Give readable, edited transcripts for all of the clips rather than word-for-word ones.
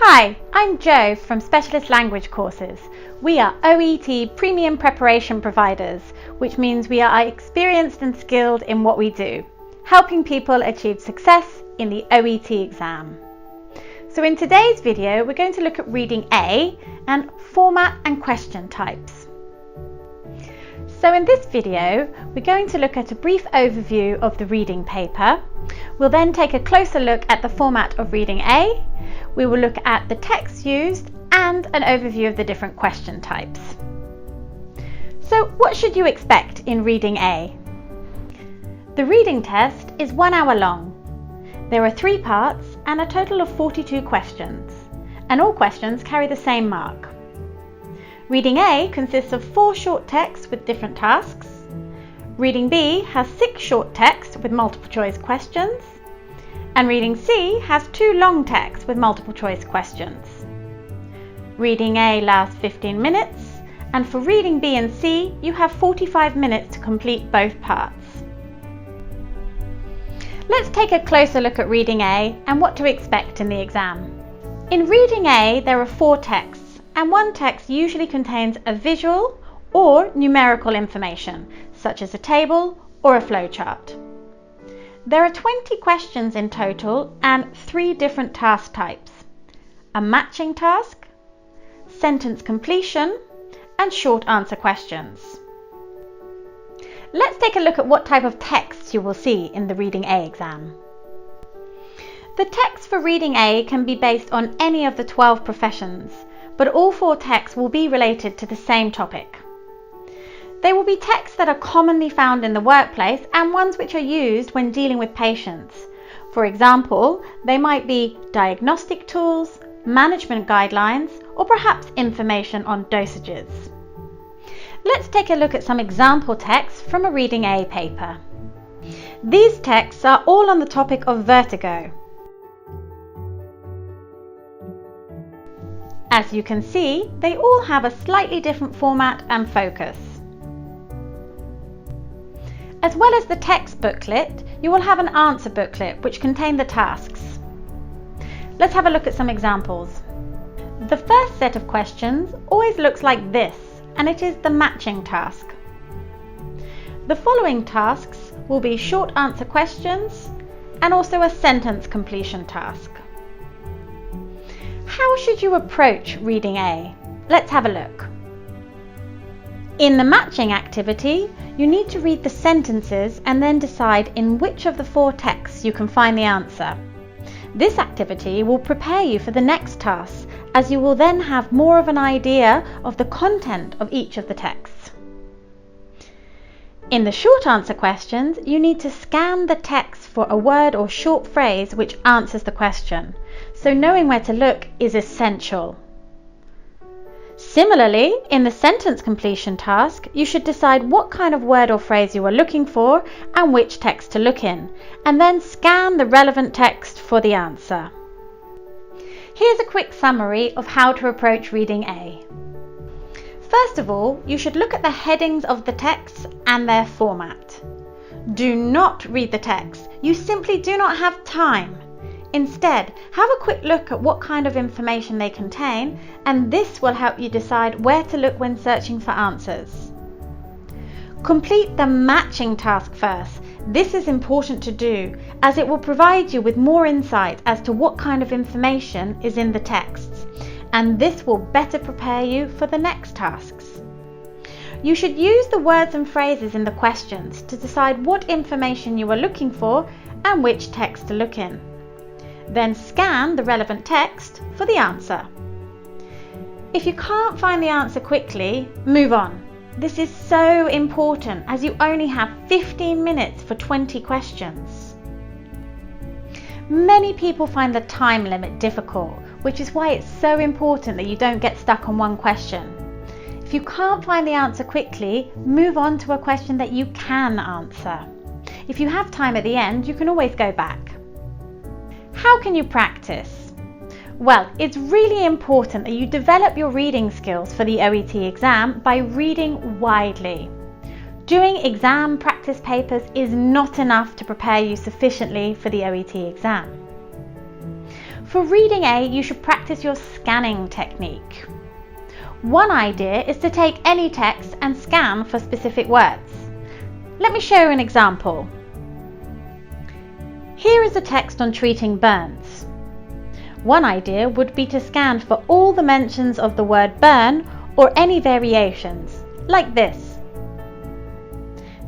Hi, I'm Jo from Specialist Language Courses. We are OET premium preparation providers, which means we are experienced and skilled in what we do, helping people achieve success in the OET exam. So in today's video, we're going to look at reading A and format and question types. So in this video, we're going to look at a brief overview of the reading paper. We'll then take a closer look at the format of reading A. We will look at the text used and an overview of the different question types. So what should you expect in reading A? The reading test is 1 hour long. There are 3 parts and a total of 42 questions, and all questions carry the same mark. Reading A consists of 4 short texts with different tasks. Reading B has 6 short texts with multiple choice questions. And reading C has 2 long texts with multiple choice questions. Reading A lasts 15 minutes, and for reading B and C, you have 45 minutes to complete both parts. Let's take a closer look at reading A and what to expect in the exam. In reading A, there are 4 texts, and one text usually contains a visual or numerical information, such as a table or a flowchart. There are 20 questions in total and 3 different task types: a matching task, sentence completion, and short answer questions. Let's take a look at what type of texts you will see in the Reading A exam. The text for Reading A can be based on any of the 12 professions, but all 4 texts will be related to the same topic. They will be texts that are commonly found in the workplace and ones which are used when dealing with patients. For example, they might be diagnostic tools, management guidelines, or perhaps information on dosages. Let's take a look at some example texts from a Reading A paper. These texts are all on the topic of vertigo. As you can see, they all have a slightly different format and focus. As well as the text booklet, you will have an answer booklet which contain the tasks. Let's have a look at some examples. The first set of questions always looks like this, and it is the matching task. The following tasks will be short answer questions and also a sentence completion task. How should you approach reading A? Let's have a look. In the matching activity, you need to read the sentences and then decide in which of the 4 texts you can find the answer. This activity will prepare you for the next task, as you will then have more of an idea of the content of each of the texts. In the short answer questions, you need to scan the text for a word or short phrase which answers the question, so knowing where to look is essential. Similarly, in the sentence completion task, you should decide what kind of word or phrase you are looking for and which text to look in, and then scan the relevant text for the answer. Here's a quick summary of how to approach reading A. First of all, you should look at the headings of the texts and their format. Do not read the text. You simply do not have time. Instead, have a quick look at what kind of information they contain, and this will help you decide where to look when searching for answers. Complete the matching task first. This is important to do, as it will provide you with more insight as to what kind of information is in the texts, and this will better prepare you for the next tasks. You should use the words and phrases in the questions to decide what information you are looking for and which text to look in. Then scan the relevant text for the answer. If you can't find the answer quickly, move on. This is so important, as you only have 15 minutes for 20 questions. Many people find the time limit difficult, which is why it's so important that you don't get stuck on one question. If you can't find the answer quickly, move on to a question that you can answer. If you have time at the end, you can always go back. How can you practice? Well, it's really important that you develop your reading skills for the OET exam by reading widely. Doing exam practice papers is not enough to prepare you sufficiently for the OET exam. For reading A, you should practice your scanning technique. One idea is to take any text and scan for specific words. Let me show you an example. Here is a text on treating burns. One idea would be to scan for all the mentions of the word burn or any variations, like this.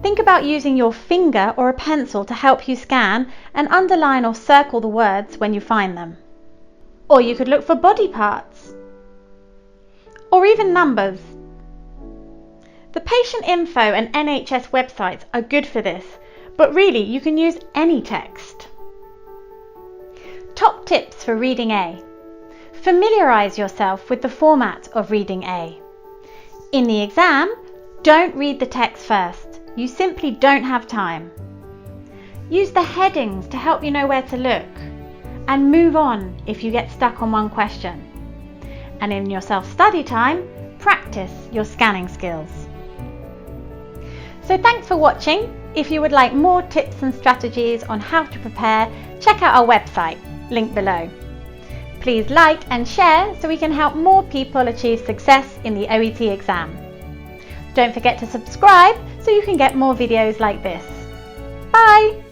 Think about using your finger or a pencil to help you scan and underline or circle the words when you find them. Or you could look for body parts, or even numbers. The patient info and NHS websites are good for this, but really you can use any text. Top tips for reading A. Familiarise yourself with the format of reading A. In the exam, don't read the text first. You simply don't have time. Use the headings to help you know where to look, and move on if you get stuck on one question. And in your self-study time, practice your scanning skills. So thanks for watching. If you would like more tips and strategies on how to prepare, check out our website, link below. Please like and share so we can help more people achieve success in the OET exam. Don't forget to subscribe so you can get more videos like this. Bye!